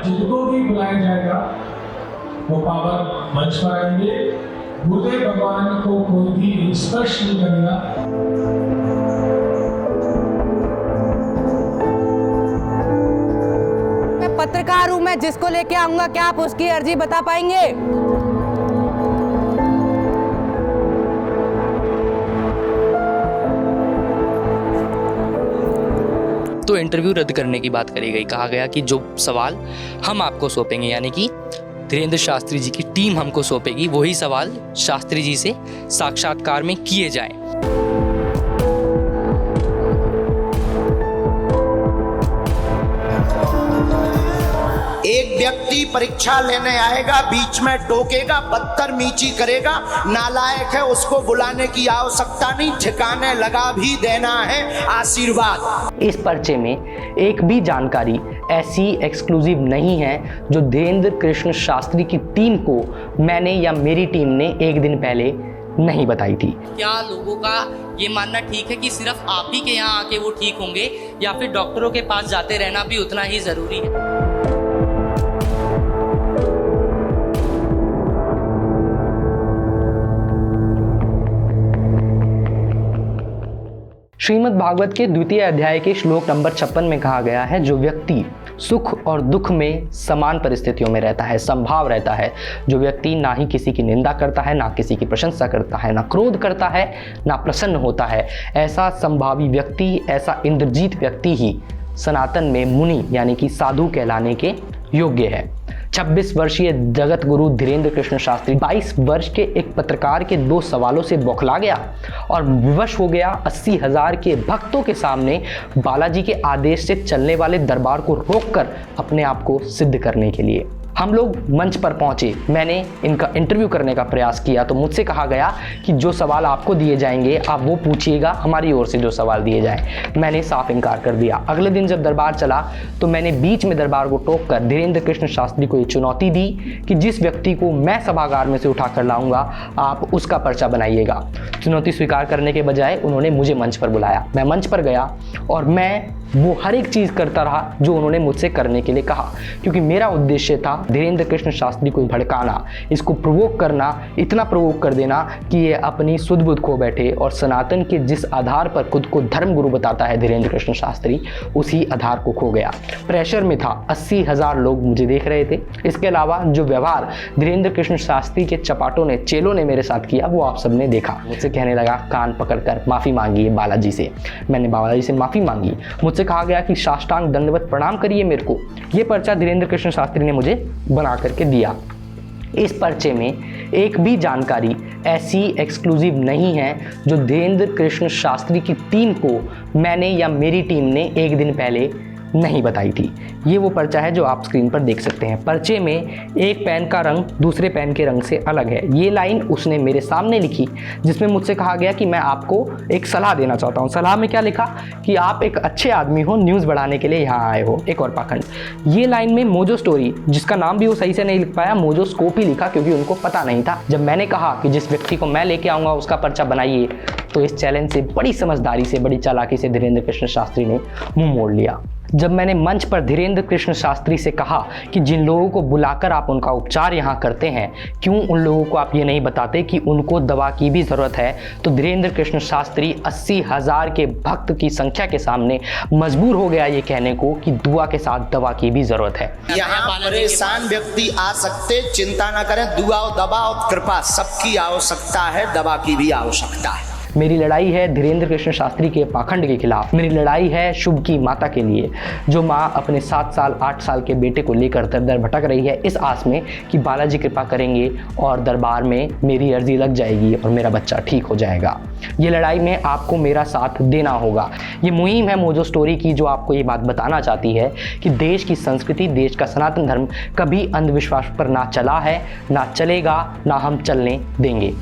जिनको भी बुलाया जाएगा वो पावन मंच पर आएंगे। बुद्धे भगवान को कोई भी स्पर्श नहीं करेगा। मैं पत्रकार हूं, मैं जिसको लेके आऊंगा, क्या आप उसकी अर्जी बता पाएंगे? तो इंटरव्यू रद्द करने की बात करी गई। कहा गया कि जो सवाल हम आपको सौंपेंगे, यानी कि धीरेंद्र शास्त्री जी की टीम हमको सौंपेगी, वही सवाल शास्त्री जी से साक्षात्कार में किए जाएं। एक व्यक्ति परीक्षा लेने आएगा, बीच में टोकेगा, बदतमीजी करेगा, नालायक है, उसको बुलाने की आवश्यकता नहीं, ठिकाने लगा भी देना है आशीर्वाद। इस पर्चे में एक भी जानकारी ऐसी एक्सक्लूसिव नहीं है जो धीरेंद्र कृष्ण शास्त्री की टीम को मैंने या मेरी टीम ने एक दिन पहले नहीं बताई थी। क्या लोगों का ये मानना ठीक है कि सिर्फ आप ही के यहाँ आके वो ठीक होंगे, या फिर डॉक्टरों के पास जाते रहना भी उतना ही जरूरी है? श्रीमद् भागवत के द्वितीय अध्याय के श्लोक नंबर 56 में कहा गया है, जो व्यक्ति सुख और दुख में समान परिस्थितियों में रहता है, समभाव रहता है, जो व्यक्ति ना ही किसी की निंदा करता है, ना किसी की प्रशंसा करता है, ना क्रोध करता है, ना प्रसन्न होता है, ऐसा संभावी व्यक्ति, ऐसा इंद्रजीत व्यक्ति ही सनातन में मुनि यानी कि साधु कहलाने के योग्य है। 26 वर्षीय जगत गुरु धीरेंद्र कृष्ण शास्त्री 22 वर्ष के एक पत्रकार के 2 सवालों से बौखला गया और विवश हो गया 80,000 के भक्तों के सामने बालाजी के आदेश से चलने वाले दरबार को रोककर अपने आप को सिद्ध करने के लिए। हम लोग मंच पर पहुंचे, मैंने इनका इंटरव्यू करने का प्रयास किया तो मुझसे कहा गया कि जो सवाल आपको दिए जाएंगे आप वो पूछिएगा, हमारी ओर से जो सवाल दिए जाएं। मैंने साफ इनकार कर दिया। अगले दिन जब दरबार चला तो मैंने बीच में दरबार को टोककर धीरेंद्र कृष्ण शास्त्री को ये चुनौती दी कि जिस व्यक्ति को मैं सभागार में से उठाकर लाऊंगा आप उसका पर्चा बनाइएगा। चुनौती स्वीकार करने के बजाय उन्होंने मुझे मंच पर बुलाया। मैं मंच पर गया और मैं वो हर एक चीज़ करता रहा जो उन्होंने मुझसे करने के लिए कहा, क्योंकि मेरा उद्देश्य था धीरेंद्र कृष्ण शास्त्री को भड़काना, इसको प्रोवोक करना, इतना प्रोवोक कर देना कि ये अपनी सुध बुध खो बैठे और सनातन के जिस आधार पर खुद को धर्म गुरु बताता है धीरेंद्र कृष्ण शास्त्री, उसी आधार को खो गया। प्रेशर में था, 80,000 लोग मुझे देख रहे थे। इसके अलावा जो व्यवहार धीरेंद्र कृष्ण शास्त्री के चपाटों ने, चेलों ने मेरे साथ किया वो आप सबने देखा। मुझसे कहने लगा कान पकड़कर माफ़ी मांगी बालाजी से। मैंने बालाजी से माफ़ी मांगी। मुझसे कहा गया कि साष्टांग दंडवत प्रणाम करिए मेरे को। ये पर्चा धीरेंद्र कृष्ण शास्त्री ने मुझे बना करके दिया। इस पर्चे में एक भी जानकारी ऐसी एक्सक्लूसिव नहीं है जो धीरेंद्र कृष्ण शास्त्री की टीम को मैंने या मेरी टीम ने एक दिन पहले नहीं बताई थी। ये वो पर्चा है जो आप स्क्रीन पर देख सकते हैं। पर्चे में एक पेन का रंग दूसरे पेन के रंग से अलग है। ये लाइन उसने मेरे सामने लिखी जिसमें मुझसे कहा गया कि मैं आपको एक सलाह देना चाहता हूँ। सलाह में क्या लिखा कि आप एक अच्छे आदमी हो, न्यूज़ बढ़ाने के लिए यहाँ आए हो। एक और पाखंड, ये लाइन में मोजो स्टोरी, जिसका नाम भी वो सही से नहीं लिख पाया, मोजो स्कोप ही लिखा क्योंकि उनको पता नहीं था। जब मैंने कहा कि जिस व्यक्ति को मैं लेके आऊँगा उसका पर्चा बनाइए, तो इस चैलेंज से बड़ी समझदारी से, बड़ी चालाकी से धीरेंद्र कृष्ण शास्त्री ने मुंह मोड़ लिया। जब मैंने मंच पर धीरेंद्र कृष्ण शास्त्री से कहा कि जिन लोगों को बुलाकर आप उनका उपचार यहाँ करते हैं, क्यों उन लोगों को आप ये नहीं बताते कि उनको दवा की भी ज़रूरत है, तो धीरेंद्र कृष्ण शास्त्री 80,000 के भक्त की संख्या के सामने मजबूर हो गया ये कहने को कि दुआ के साथ दवा की भी ज़रूरत है। यहाँ परेशान व्यक्ति आ सकते, चिंता ना करें, दुआ और दवा और कृपा सबकी आवश्यकता है, दवा की भी आवश्यकता है। मेरी लड़ाई है धीरेंद्र कृष्ण शास्त्री के पाखंड के खिलाफ। मेरी लड़ाई है शुभ की माता के लिए, जो माँ अपने 7 साल 8 साल के बेटे को लेकर दर दर भटक रही है इस आस में कि बालाजी कृपा करेंगे और दरबार में मेरी अर्जी लग जाएगी और मेरा बच्चा ठीक हो जाएगा। ये लड़ाई में आपको मेरा साथ देना होगा। ये मुहिम है मोजो स्टोरी की, जो आपको ये बात बताना चाहती है कि देश की संस्कृति, देश का सनातन धर्म कभी अंधविश्वास पर ना चला है, ना चलेगा, ना हम चलने देंगे।